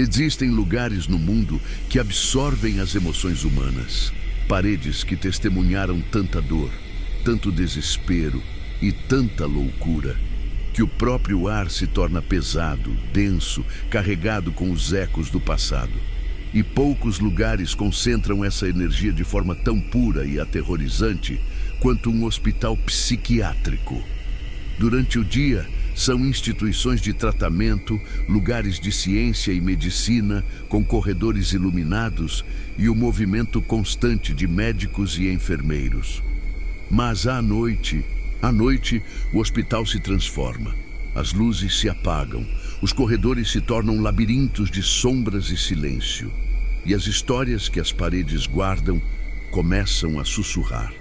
Existem lugares no mundo que absorvem as emoções humanas. Paredes que testemunharam tanta dor, tanto desespero e tanta loucura, que o próprio ar se torna pesado, denso, carregado com os ecos do passado. E poucos lugares concentram essa energia de forma tão pura e aterrorizante quanto um hospital psiquiátrico. Durante o dia, são instituições de tratamento, lugares de ciência e medicina, com corredores iluminados e o movimento constante de médicos e enfermeiros. Mas à noite, o hospital se transforma. As luzes se apagam, os corredores se tornam labirintos de sombras e silêncio. E as histórias que as paredes guardam começam a sussurrar.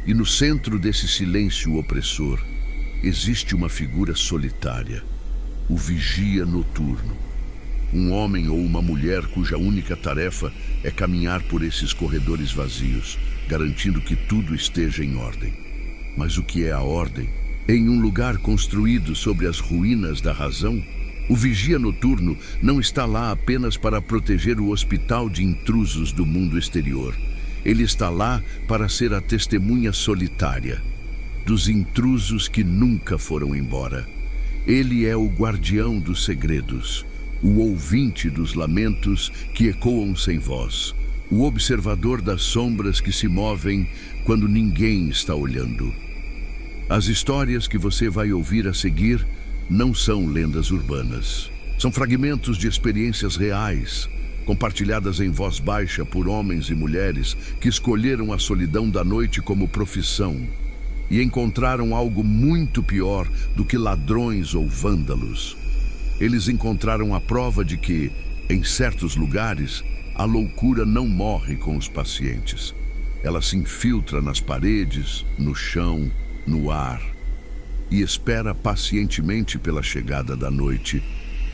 E no centro desse silêncio opressor, existe uma figura solitária, o vigia noturno. Um homem ou uma mulher cuja única tarefa é caminhar por esses corredores vazios, garantindo que tudo esteja em ordem. Mas o que é a ordem? Em um lugar construído sobre as ruínas da razão, o vigia noturno não está lá apenas para proteger o hospital de intrusos do mundo exterior. Ele está lá para ser a testemunha solitária dos intrusos que nunca foram embora. Ele é o guardião dos segredos, o ouvinte dos lamentos que ecoam sem voz, o observador das sombras que se movem quando ninguém está olhando. As histórias que você vai ouvir a seguir não são lendas urbanas. São fragmentos de experiências reais, compartilhadas em voz baixa por homens e mulheres que escolheram a solidão da noite como profissão e encontraram algo muito pior do que ladrões ou vândalos. Eles encontraram a prova de que, em certos lugares, a loucura não morre com os pacientes. Ela se infiltra nas paredes, no chão, no ar, e espera pacientemente pela chegada da noite,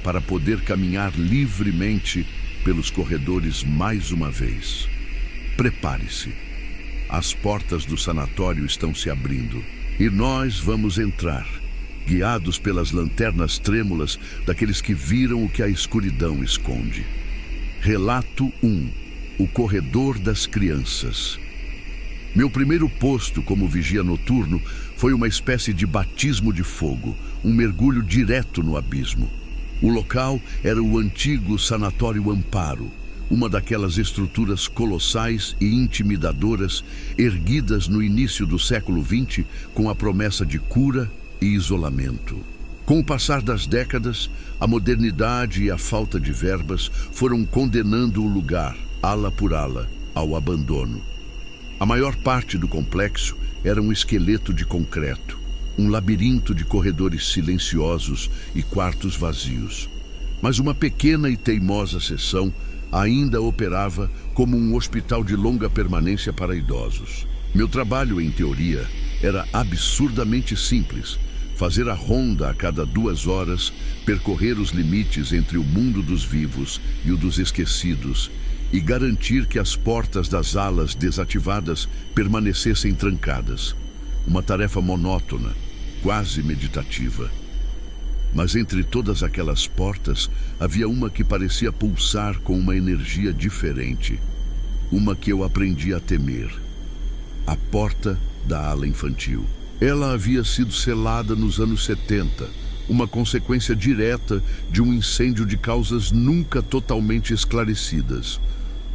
para poder caminhar livremente pelos corredores mais uma vez. Prepare-se. As portas do sanatório estão se abrindo e nós vamos entrar, guiados pelas lanternas trêmulas daqueles que viram o que a escuridão esconde. Relato 1. O corredor das crianças. Meu primeiro posto como vigia noturno foi uma espécie de batismo de fogo, um mergulho direto no abismo. O local era o antigo Sanatório Amparo, uma daquelas estruturas colossais e intimidadoras erguidas no início do século XX com a promessa de cura e isolamento. Com o passar das décadas, a modernidade e a falta de verbas foram condenando o lugar, ala por ala, ao abandono. A maior parte do complexo era um esqueleto de concreto, um labirinto de corredores silenciosos e quartos vazios. Mas uma pequena e teimosa seção ainda operava como um hospital de longa permanência para idosos. Meu trabalho, em teoria, era absurdamente simples: fazer a ronda a cada 2 horas, percorrer os limites entre o mundo dos vivos e o dos esquecidos e garantir que as portas das alas desativadas permanecessem trancadas. Uma tarefa monótona, quase meditativa. Mas entre todas aquelas portas, havia uma que parecia pulsar com uma energia diferente. Uma que eu aprendi a temer. A porta da ala infantil. Ela havia sido selada nos anos 70, uma consequência direta de um incêndio de causas nunca totalmente esclarecidas.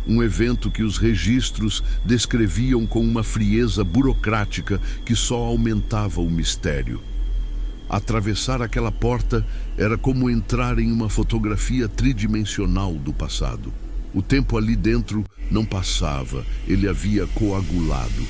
Um evento que os registros descreviam com uma frieza burocrática que só aumentava o mistério. Atravessar aquela porta era como entrar em uma fotografia tridimensional do passado. O tempo ali dentro não passava, ele havia coagulado.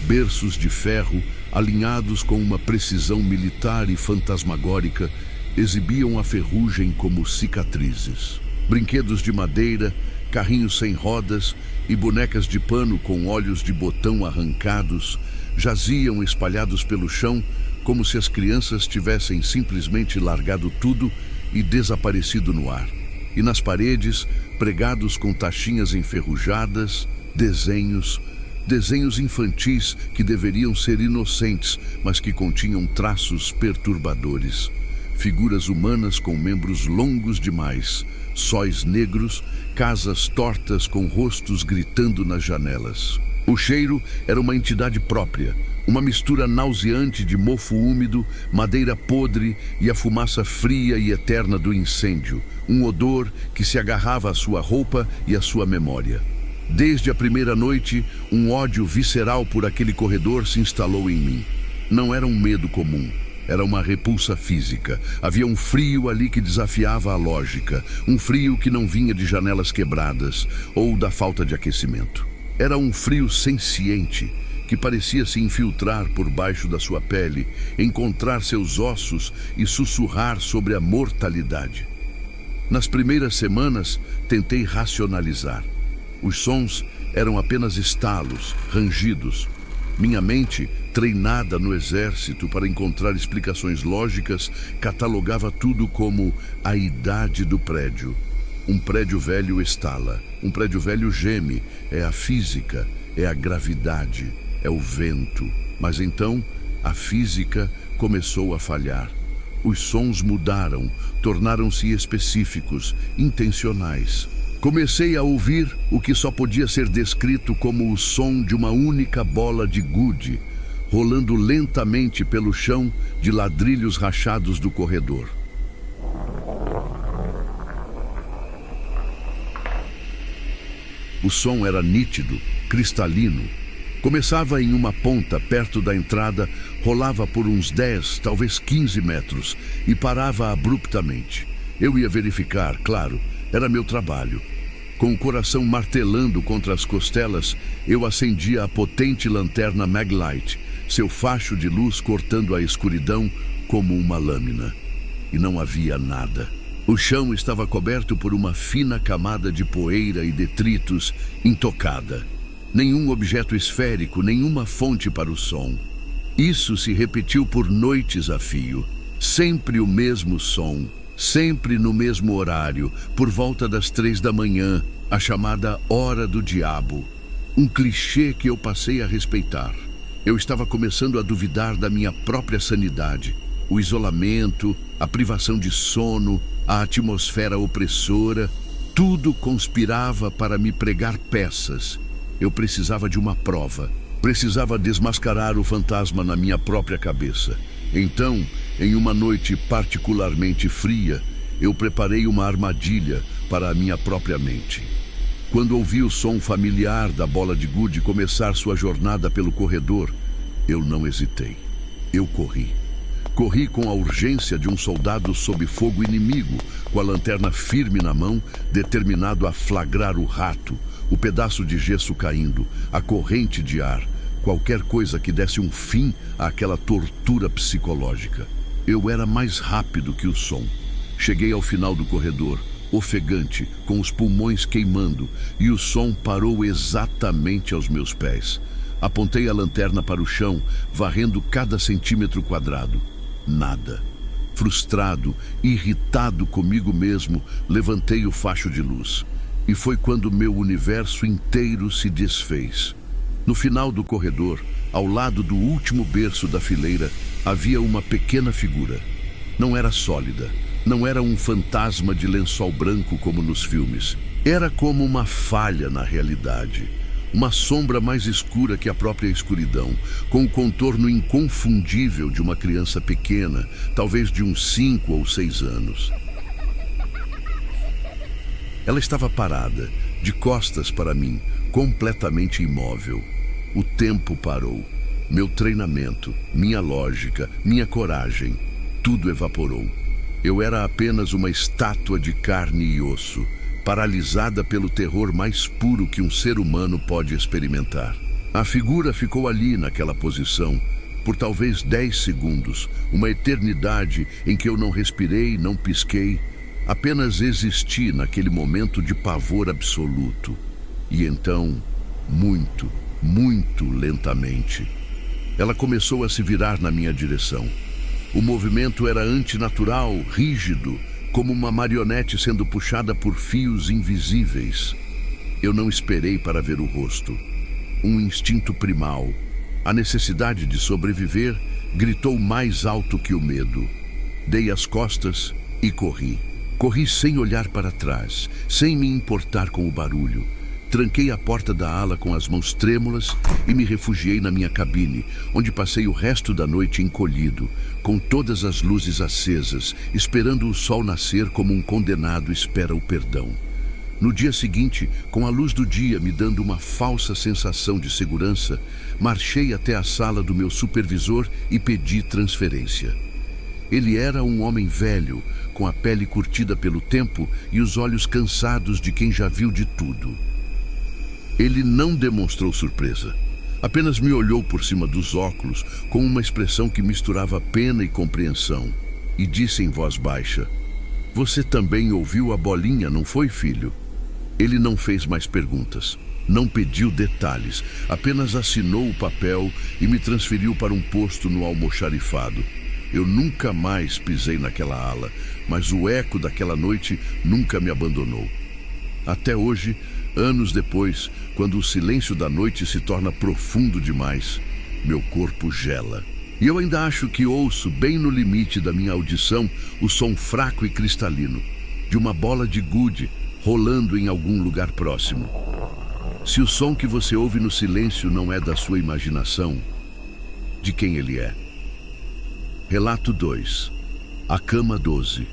Berços de ferro, alinhados com uma precisão militar e fantasmagórica, exibiam a ferrugem como cicatrizes. Brinquedos de madeira, carrinhos sem rodas e bonecas de pano com olhos de botão arrancados jaziam espalhados pelo chão, como se as crianças tivessem simplesmente largado tudo e desaparecido no ar. E nas paredes, pregados com taxinhas enferrujadas, desenhos infantis que deveriam ser inocentes, mas que continham traços perturbadores. figuras humanas com membros longos demais, sóis negros, casas tortas com rostos gritando nas janelas. O cheiro era uma entidade própria, uma mistura nauseante de mofo úmido, madeira podre e a fumaça fria e eterna do incêndio, um odor que se agarrava à sua roupa e à sua memória. Desde a primeira noite, um ódio visceral por aquele corredor se instalou em mim. Não era um medo comum. Era uma repulsa física. Havia um frio ali que desafiava a lógica. Um frio que não vinha de janelas quebradas ou da falta de aquecimento. Era um frio senciente que parecia se infiltrar por baixo da sua pele, encontrar seus ossos e sussurrar sobre a mortalidade. Nas primeiras semanas, tentei racionalizar. Os sons eram apenas estalos, rangidos. Minha mente, treinada no exército para encontrar explicações lógicas, catalogava tudo como a idade do prédio. Um prédio velho estala, um prédio velho geme, é a física, é a gravidade, é o vento. Mas então, a física começou a falhar. Os sons mudaram, tornaram-se específicos, intencionais. Comecei a ouvir o que só podia ser descrito como o som de uma única bola de gude, rolando lentamente pelo chão de ladrilhos rachados do corredor. O som era nítido, cristalino. Começava em uma ponta perto da entrada, rolava por uns 10, talvez 15 metros e parava abruptamente. Eu ia verificar, claro, era meu trabalho. Com o coração martelando contra as costelas, eu acendia a potente lanterna Maglite, seu facho de luz cortando a escuridão como uma lâmina. E não havia nada. O chão estava coberto por uma fina camada de poeira e detritos intocada. Nenhum objeto esférico, nenhuma fonte para o som. Isso se repetiu por noites a fio. Sempre o mesmo som, sempre no mesmo horário, por volta das 3 da manhã, a chamada Hora do Diabo. Um clichê que eu passei a respeitar. Eu estava começando a duvidar da minha própria sanidade. O isolamento, a privação de sono, a atmosfera opressora, tudo conspirava para me pregar peças. Eu precisava de uma prova. Precisava desmascarar o fantasma na minha própria cabeça. Então, em uma noite particularmente fria, eu preparei uma armadilha para a minha própria mente. Quando ouvi o som familiar da bola de gude começar sua jornada pelo corredor, eu não hesitei. Eu corri. Corri com a urgência de um soldado sob fogo inimigo, com a lanterna firme na mão, determinado a flagrar o rato, o pedaço de gesso caindo, a corrente de ar, qualquer coisa que desse um fim àquela tortura psicológica. Eu era mais rápido que o som. Cheguei ao final do corredor, ofegante, com os pulmões queimando, e o som parou exatamente aos meus pés. Apontei a lanterna para o chão, varrendo cada centímetro quadrado. Nada. Frustrado, irritado comigo mesmo, levantei o facho de luz. E foi quando meu universo inteiro se desfez. No final do corredor, ao lado do último berço da fileira, havia uma pequena figura. Não era sólida, não era um fantasma de lençol branco como nos filmes. Era como uma falha na realidade. Uma sombra mais escura que a própria escuridão, com o contorno inconfundível de uma criança pequena, talvez de uns 5 ou 6 anos. Ela estava parada, de costas para mim, completamente imóvel. O tempo parou. Meu treinamento, minha lógica, minha coragem, tudo evaporou. Eu era apenas uma estátua de carne e osso, paralisada pelo terror mais puro que um ser humano pode experimentar. A figura ficou ali naquela posição, por talvez 10 segundos, uma eternidade em que eu não respirei, não pisquei, apenas existi naquele momento de pavor absoluto. E então, muito, muito lentamente, ela começou a se virar na minha direção. O movimento era antinatural, rígido, como uma marionete sendo puxada por fios invisíveis. Eu não esperei para ver o rosto. Um instinto primal, a necessidade de sobreviver, gritou mais alto que o medo. Dei as costas e corri. Corri sem olhar para trás, sem me importar com o barulho. Tranquei a porta da ala com as mãos trêmulas e me refugiei na minha cabine, onde passei o resto da noite encolhido, com todas as luzes acesas, esperando o sol nascer como um condenado espera o perdão. No dia seguinte, com a luz do dia me dando uma falsa sensação de segurança, marchei até a sala do meu supervisor e pedi transferência. Ele era um homem velho, com a pele curtida pelo tempo e os olhos cansados de quem já viu de tudo. Ele não demonstrou surpresa. Apenas me olhou por cima dos óculos com uma expressão que misturava pena e compreensão e disse em voz baixa: "Você também ouviu a bolinha, não foi, filho?" Ele não fez mais perguntas, não pediu detalhes, apenas assinou o papel e me transferiu para um posto no almoxarifado. Eu nunca mais pisei naquela ala, mas o eco daquela noite nunca me abandonou. Até hoje, anos depois, quando o silêncio da noite se torna profundo demais, meu corpo gela. E eu ainda acho que ouço, bem no limite da minha audição, o som fraco e cristalino de uma bola de gude rolando em algum lugar próximo. Se o som que você ouve no silêncio não é da sua imaginação, de quem ele é? Relato 2. A Cama 12.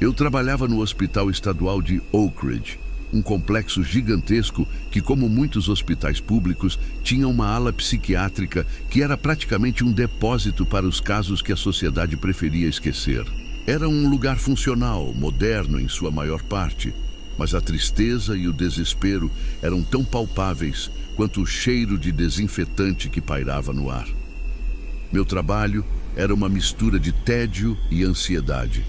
Eu trabalhava no Hospital Estadual de Oak Ridge, um complexo gigantesco que, como muitos hospitais públicos, tinha uma ala psiquiátrica que era praticamente um depósito para os casos que a sociedade preferia esquecer. Era um lugar funcional, moderno em sua maior parte, mas a tristeza e o desespero eram tão palpáveis quanto o cheiro de desinfetante que pairava no ar. Meu trabalho era uma mistura de tédio e ansiedade.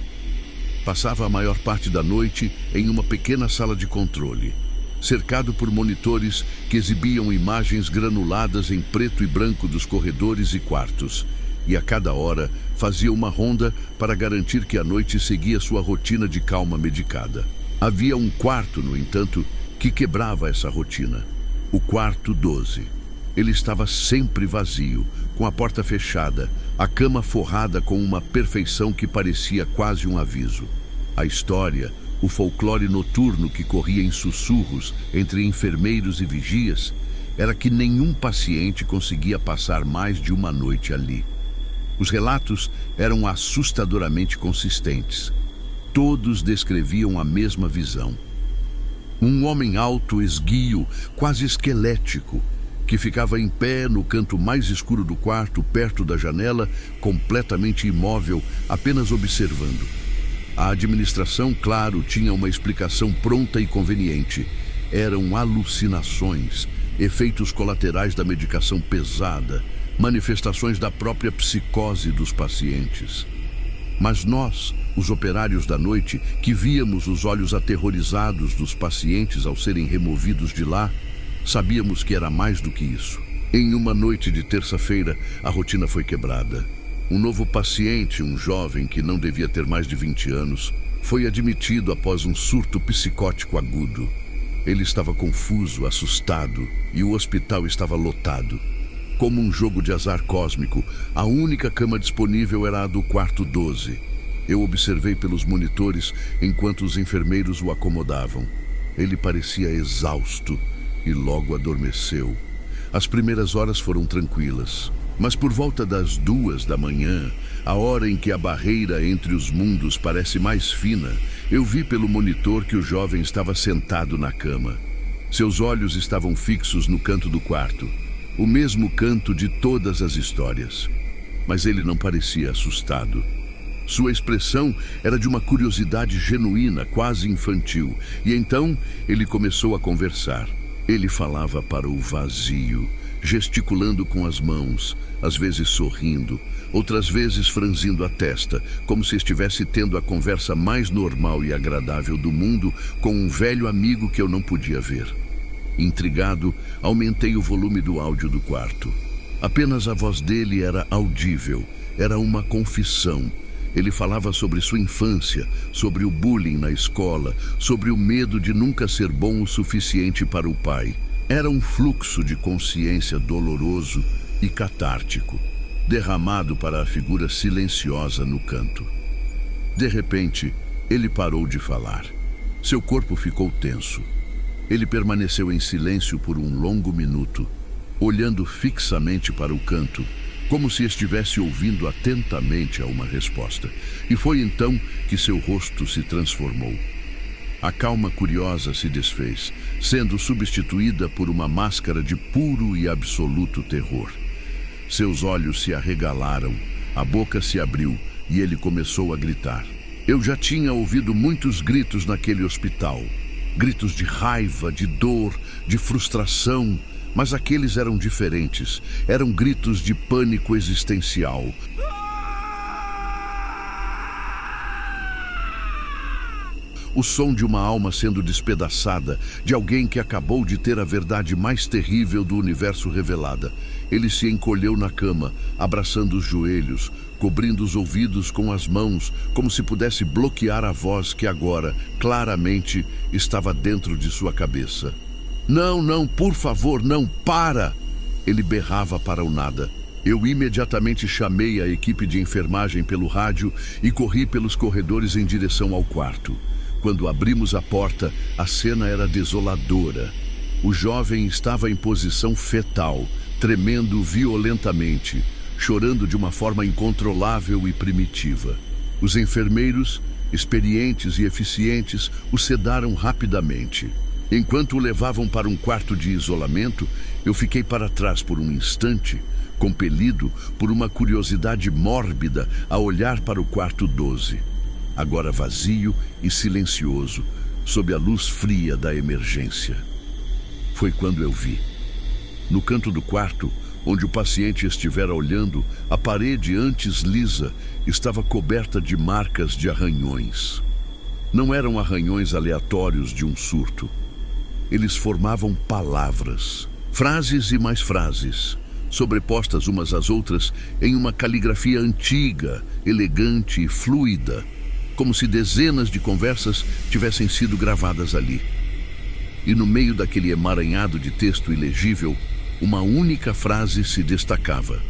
Passava a maior parte da noite em uma pequena sala de controle, cercado por monitores que exibiam imagens granuladas em preto e branco dos corredores e quartos, e a cada hora fazia uma ronda para garantir que a noite seguia sua rotina de calma medicada. Havia um quarto, no entanto, que quebrava essa rotina. O quarto 12. Ele estava sempre vazio, com a porta fechada, a cama forrada com uma perfeição que parecia quase um aviso. A história, o folclore noturno que corria em sussurros entre enfermeiros e vigias, era que nenhum paciente conseguia passar mais de uma noite ali. Os relatos eram assustadoramente consistentes. Todos descreviam a mesma visão. Um homem alto, esguio, quase esquelético, que ficava em pé no canto mais escuro do quarto, perto da janela, completamente imóvel, apenas observando. A administração, claro, tinha uma explicação pronta e conveniente. Eram alucinações, efeitos colaterais da medicação pesada, manifestações da própria psicose dos pacientes. Mas nós, os operários da noite, que víamos os olhos aterrorizados dos pacientes ao serem removidos de lá, sabíamos que era mais do que isso. Em uma noite de terça-feira, a rotina foi quebrada. Um novo paciente, um jovem que não devia ter mais de 20 anos, foi admitido após um surto psicótico agudo. Ele estava confuso, assustado, e o hospital estava lotado. Como um jogo de azar cósmico, a única cama disponível era a do quarto 12. Eu observei pelos monitores enquanto os enfermeiros o acomodavam. Ele parecia exausto e logo adormeceu. As primeiras horas foram tranquilas, mas por volta das 2 da manhã, a hora em que a barreira entre os mundos parece mais fina, eu vi pelo monitor que o jovem estava sentado na cama. Seus olhos estavam fixos no canto do quarto, o mesmo canto de todas as histórias. Mas ele não parecia assustado. Sua expressão era de uma curiosidade genuína, quase infantil, e então ele começou a conversar. Ele falava para o vazio, gesticulando com as mãos, às vezes sorrindo, outras vezes franzindo a testa, como se estivesse tendo a conversa mais normal e agradável do mundo com um velho amigo que eu não podia ver. Intrigado, aumentei o volume do áudio do quarto. Apenas a voz dele era audível, era uma confissão. Ele falava sobre sua infância, sobre o bullying na escola, sobre o medo de nunca ser bom o suficiente para o pai. Era um fluxo de consciência doloroso e catártico, derramado para a figura silenciosa no canto. De repente, ele parou de falar. Seu corpo ficou tenso. Ele permaneceu em silêncio por um longo minuto, olhando fixamente para o canto, como se estivesse ouvindo atentamente a uma resposta. E foi então que seu rosto se transformou. A calma curiosa se desfez, sendo substituída por uma máscara de puro e absoluto terror. Seus olhos se arregalaram, a boca se abriu e ele começou a gritar. Eu já tinha ouvido muitos gritos naquele hospital. Gritos de raiva, de dor, de frustração, mas aqueles eram diferentes. Eram gritos de pânico existencial. O som de uma alma sendo despedaçada, de alguém que acabou de ter a verdade mais terrível do universo revelada. Ele se encolheu na cama, abraçando os joelhos, cobrindo os ouvidos com as mãos, como se pudesse bloquear a voz que agora, claramente, estava dentro de sua cabeça. Não, não, por favor, não, para! Ele berrava para o nada. Eu imediatamente chamei a equipe de enfermagem pelo rádio e corri pelos corredores em direção ao quarto. Quando abrimos a porta, a cena era desoladora. O jovem estava em posição fetal, tremendo violentamente, chorando de uma forma incontrolável e primitiva. Os enfermeiros, experientes e eficientes, o sedaram rapidamente. Enquanto o levavam para um quarto de isolamento, eu fiquei para trás por um instante, compelido por uma curiosidade mórbida a olhar para o quarto 12. Agora vazio e silencioso, sob a luz fria da emergência. Foi quando eu vi. No canto do quarto, onde o paciente estivera olhando, a parede antes lisa estava coberta de marcas de arranhões. Não eram arranhões aleatórios de um surto. Eles formavam palavras, frases e mais frases, sobrepostas umas às outras em uma caligrafia antiga, elegante e fluida, como se dezenas de conversas tivessem sido gravadas ali. E no meio daquele emaranhado de texto ilegível, uma única frase se destacava.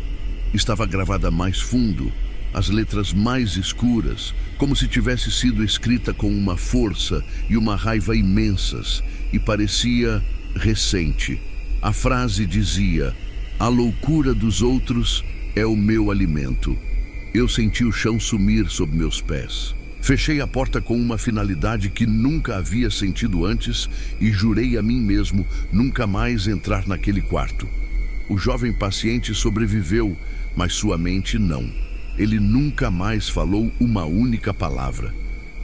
Estava gravada mais fundo, as letras mais escuras, como se tivesse sido escrita com uma força e uma raiva imensas, e parecia recente. A frase dizia: a loucura dos outros é o meu alimento. Eu senti o chão sumir sob meus pés. Fechei a porta com uma finalidade que nunca havia sentido antes e jurei a mim mesmo nunca mais entrar naquele quarto. O jovem paciente sobreviveu, mas sua mente não. Ele nunca mais falou uma única palavra.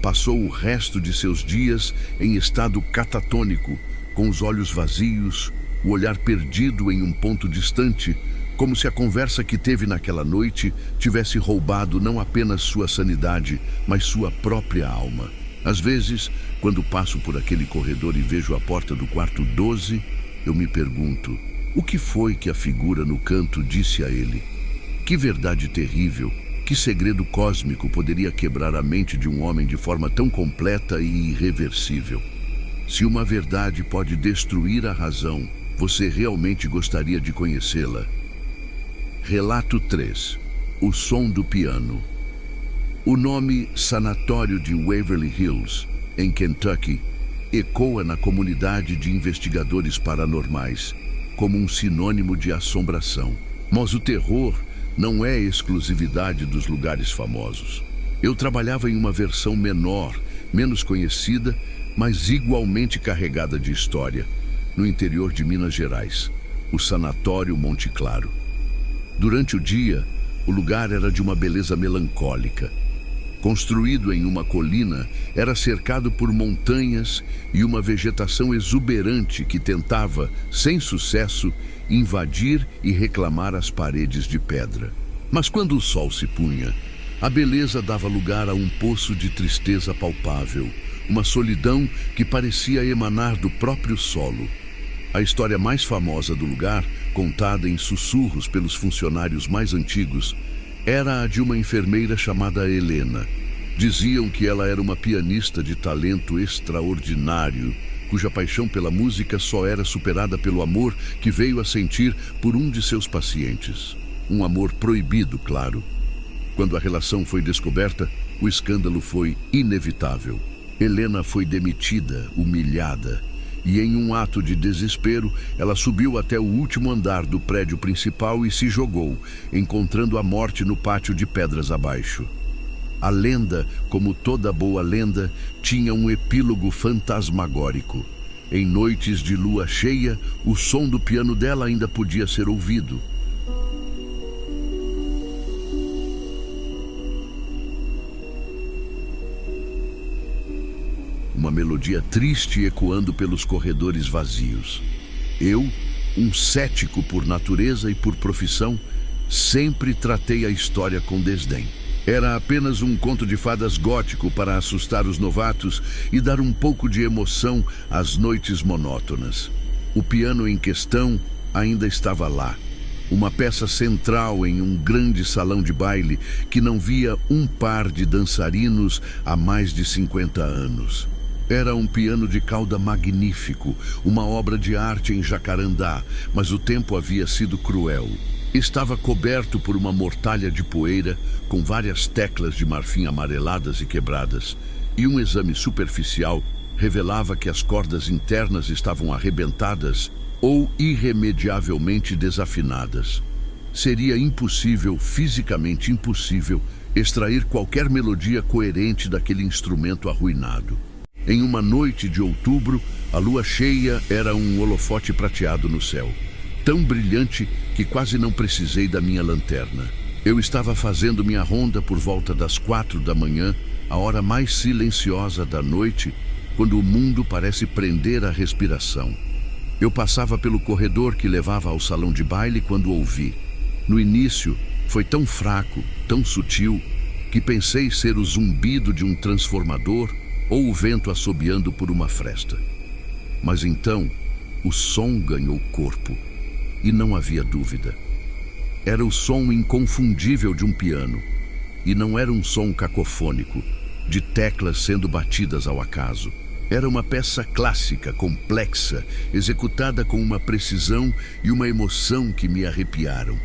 Passou o resto de seus dias em estado catatônico, com os olhos vazios, o olhar perdido em um ponto distante, como se a conversa que teve naquela noite tivesse roubado não apenas sua sanidade, mas sua própria alma. Às vezes, quando passo por aquele corredor e vejo a porta do quarto 12, eu me pergunto, o que foi que a figura no canto disse a ele? Que verdade terrível, que segredo cósmico poderia quebrar a mente de um homem de forma tão completa e irreversível? Se uma verdade pode destruir a razão, você realmente gostaria de conhecê-la? Relato 3. O som do piano. O nome Sanatório de Waverly Hills, em Kentucky, ecoa na comunidade de investigadores paranormais como um sinônimo de assombração. Mas o terror não é exclusividade dos lugares famosos. Eu trabalhava em uma versão menor, menos conhecida, mas igualmente carregada de história, no interior de Minas Gerais, o Sanatório Monte Claro. Durante o dia, o lugar era de uma beleza melancólica. Construído em uma colina, era cercado por montanhas e uma vegetação exuberante que tentava, sem sucesso, invadir e reclamar as paredes de pedra. Mas quando o sol se punha, a beleza dava lugar a um poço de tristeza palpável, uma solidão que parecia emanar do próprio solo. A história mais famosa do lugar, contada em sussurros pelos funcionários mais antigos, era a de uma enfermeira chamada Helena. Diziam que ela era uma pianista de talento extraordinário, cuja paixão pela música só era superada pelo amor que veio a sentir por um de seus pacientes. Um amor proibido, claro. Quando a relação foi descoberta, O escândalo foi inevitável. Helena foi demitida, humilhada, e em um ato de desespero, ela subiu até o último andar do prédio principal e se jogou, encontrando a morte no pátio de pedras abaixo. A lenda, como toda boa lenda, tinha um epílogo fantasmagórico. Em noites de lua cheia, o som do piano dela ainda podia ser ouvido. Uma melodia triste ecoando pelos corredores vazios. Eu, um cético por natureza e por profissão, sempre tratei a história com desdém. Era apenas um conto de fadas gótico para assustar os novatos e dar um pouco de emoção às noites monótonas. O piano em questão ainda estava lá, uma peça central em um grande salão de baile que não via um par de dançarinos há mais de 50 anos. Era um piano de cauda magnífico, uma obra de arte em jacarandá, mas o tempo havia sido cruel. Estava coberto por uma mortalha de poeira, com várias teclas de marfim amareladas e quebradas, e um exame superficial revelava que as cordas internas estavam arrebentadas ou irremediavelmente desafinadas. Seria impossível, fisicamente impossível, extrair qualquer melodia coerente daquele instrumento arruinado. Em uma noite de outubro, a lua cheia era um holofote prateado no céu, tão brilhante que quase não precisei da minha lanterna. Eu estava fazendo minha ronda por volta das 4 da manhã, a hora mais silenciosa da noite, quando o mundo parece prender a respiração. Eu passava pelo corredor que levava ao salão de baile quando ouvi. No início, foi tão fraco, tão sutil, que pensei ser o zumbido de um transformador ou o vento assobiando por uma fresta. Mas então, o som ganhou corpo. E não havia dúvida. Era o som inconfundível de um piano. E não era um som cacofônico, de teclas sendo batidas ao acaso. Era uma peça clássica, complexa, executada com uma precisão e uma emoção que me arrepiaram.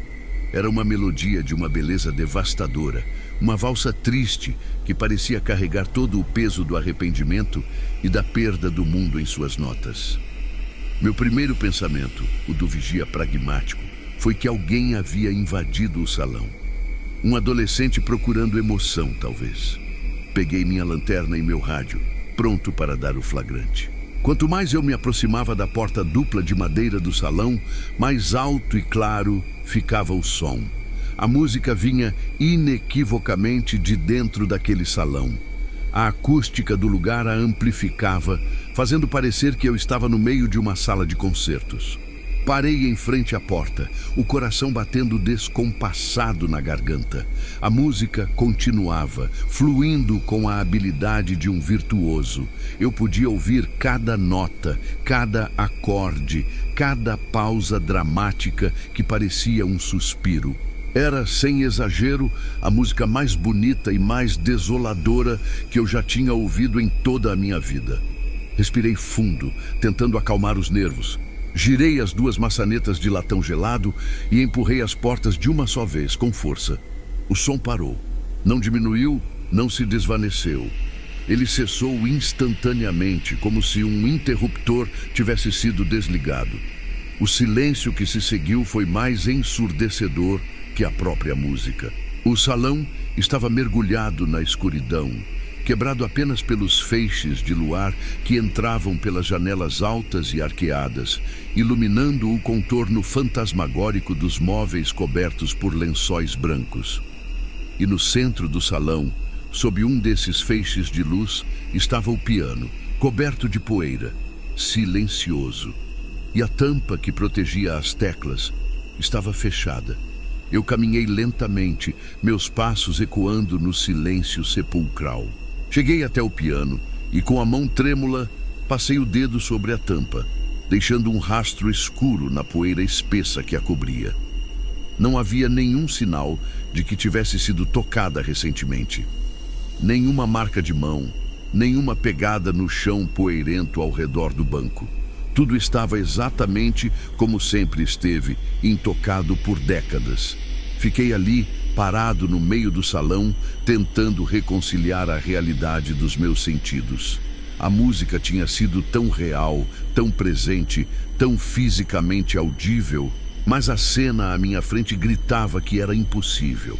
Era uma melodia de uma beleza devastadora, uma valsa triste que parecia carregar todo o peso do arrependimento e da perda do mundo em suas notas. Meu primeiro pensamento, o do vigia pragmático, foi que alguém havia invadido o salão. Um adolescente procurando emoção, talvez. Peguei minha lanterna e meu rádio, pronto para dar o flagrante. Quanto mais eu me aproximava da porta dupla de madeira do salão, mais alto e claro ficava o som. A música vinha inequivocamente de dentro daquele salão. A acústica do lugar a amplificava, fazendo parecer que eu estava no meio de uma sala de concertos. Parei em frente à porta, o coração batendo descompassado na garganta. A música continuava, fluindo com a habilidade de um virtuoso. Eu podia ouvir cada nota, cada acorde, cada pausa dramática que parecia um suspiro. Era, sem exagero, a música mais bonita e mais desoladora que eu já tinha ouvido em toda a minha vida. Respirei fundo, tentando acalmar os nervos. Girei as duas maçanetas de latão gelado e empurrei as portas de uma só vez, com força. O som parou. Não diminuiu, não se desvaneceu. Ele cessou instantaneamente, como se um interruptor tivesse sido desligado. O silêncio que se seguiu foi mais ensurdecedor que a própria música. O salão estava mergulhado na escuridão, quebrado apenas pelos feixes de luar que entravam pelas janelas altas e arqueadas, iluminando o contorno fantasmagórico dos móveis cobertos por lençóis brancos. E no centro do salão, sob um desses feixes de luz, estava o piano, coberto de poeira, silencioso. E a tampa que protegia as teclas estava fechada. Eu caminhei lentamente, meus passos ecoando no silêncio sepulcral. Cheguei até o piano e, com a mão trêmula, passei o dedo sobre a tampa, deixando um rastro escuro na poeira espessa que a cobria. Não havia nenhum sinal de que tivesse sido tocada recentemente. Nenhuma marca de mão, nenhuma pegada no chão poeirento ao redor do banco. Tudo estava exatamente como sempre esteve, intocado por décadas. Fiquei ali, parado no meio do salão, tentando reconciliar a realidade dos meus sentidos. A música tinha sido tão real, tão presente, tão fisicamente audível, mas a cena à minha frente gritava que era impossível.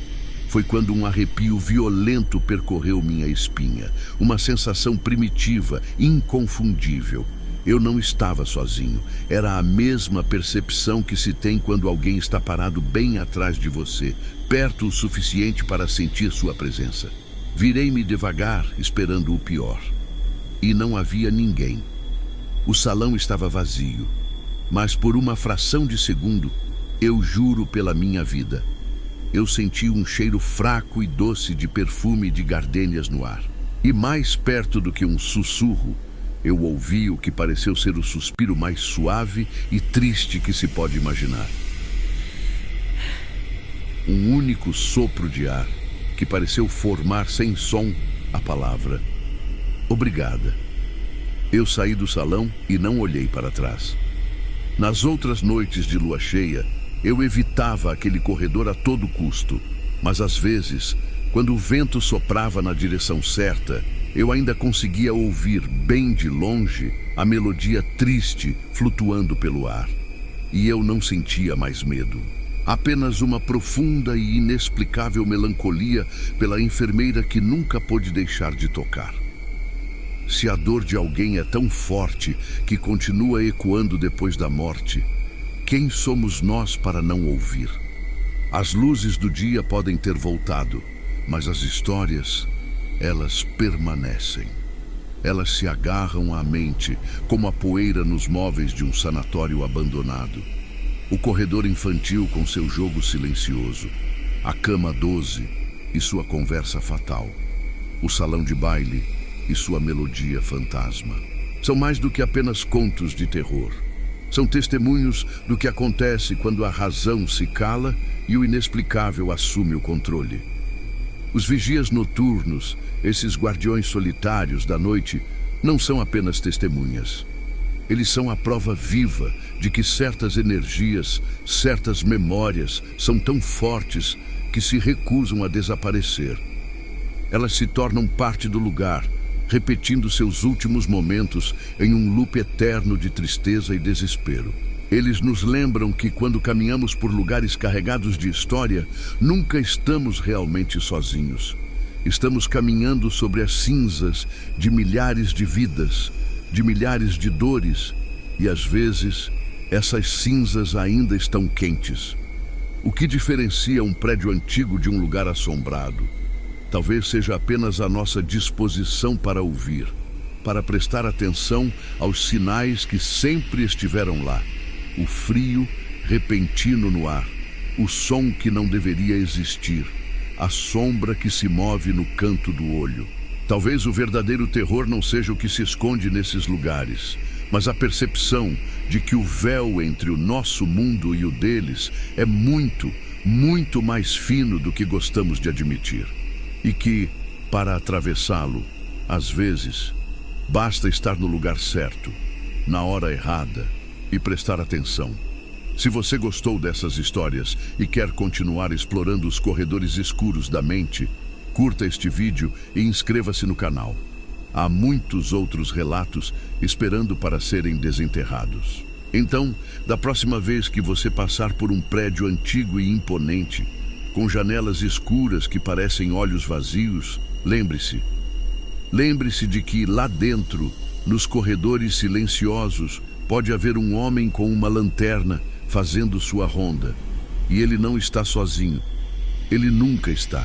Foi quando um arrepio violento percorreu minha espinha, uma sensação primitiva, inconfundível. Eu não estava sozinho. Era a mesma percepção que se tem quando alguém está parado bem atrás de você, perto o suficiente para sentir sua presença. Virei-me devagar, esperando o pior. E não havia ninguém. O salão estava vazio, mas por uma fração de segundo, eu juro pela minha vida, eu senti um cheiro fraco e doce de perfume de gardênias no ar. E mais perto do que um sussurro, eu ouvi o que pareceu ser o suspiro mais suave e triste que se pode imaginar. Um único sopro de ar que pareceu formar sem som a palavra obrigada. Eu saí do salão e não olhei para trás. Nas outras noites de lua cheia, eu evitava aquele corredor a todo custo, mas às vezes, quando o vento soprava na direção certa, eu ainda conseguia ouvir bem de longe a melodia triste flutuando pelo ar. E eu não sentia mais medo. Apenas uma profunda e inexplicável melancolia pela enfermeira que nunca pôde deixar de tocar. Se a dor de alguém é tão forte que continua ecoando depois da morte, quem somos nós para não ouvir? As luzes do dia podem ter voltado, mas as histórias, elas permanecem. Elas se agarram à mente, como a poeira nos móveis de um sanatório abandonado. O corredor infantil com seu jogo silencioso, a cama 12 e sua conversa fatal, o salão de baile e sua melodia fantasma. São mais do que apenas contos de terror. São testemunhos do que acontece quando a razão se cala e o inexplicável assume o controle. Os vigias noturnos, esses guardiões solitários da noite, não são apenas testemunhas. Eles são a prova viva de que certas energias, certas memórias são tão fortes que se recusam a desaparecer. Elas se tornam parte do lugar, repetindo seus últimos momentos em um loop eterno de tristeza e desespero. Eles nos lembram que quando caminhamos por lugares carregados de história, nunca estamos realmente sozinhos. Estamos caminhando sobre as cinzas de milhares de vidas, de milhares de dores, e às vezes essas cinzas ainda estão quentes. O que diferencia um prédio antigo de um lugar assombrado? Talvez seja apenas a nossa disposição para ouvir, para prestar atenção aos sinais que sempre estiveram lá. O frio repentino no ar, o som que não deveria existir, a sombra que se move no canto do olho. Talvez o verdadeiro terror não seja o que se esconde nesses lugares, mas a percepção de que o véu entre o nosso mundo e o deles é muito, muito mais fino do que gostamos de admitir. E que, para atravessá-lo, às vezes, basta estar no lugar certo, na hora errada e prestar atenção. Se você gostou dessas histórias e quer continuar explorando os corredores escuros da mente, curta este vídeo e inscreva-se no canal. Há muitos outros relatos esperando para serem desenterrados. Então, da próxima vez que você passar por um prédio antigo e imponente, com janelas escuras que parecem olhos vazios, lembre-se de que lá dentro, nos corredores silenciosos, pode haver um homem com uma lanterna fazendo sua ronda. E ele não está sozinho. Ele nunca está.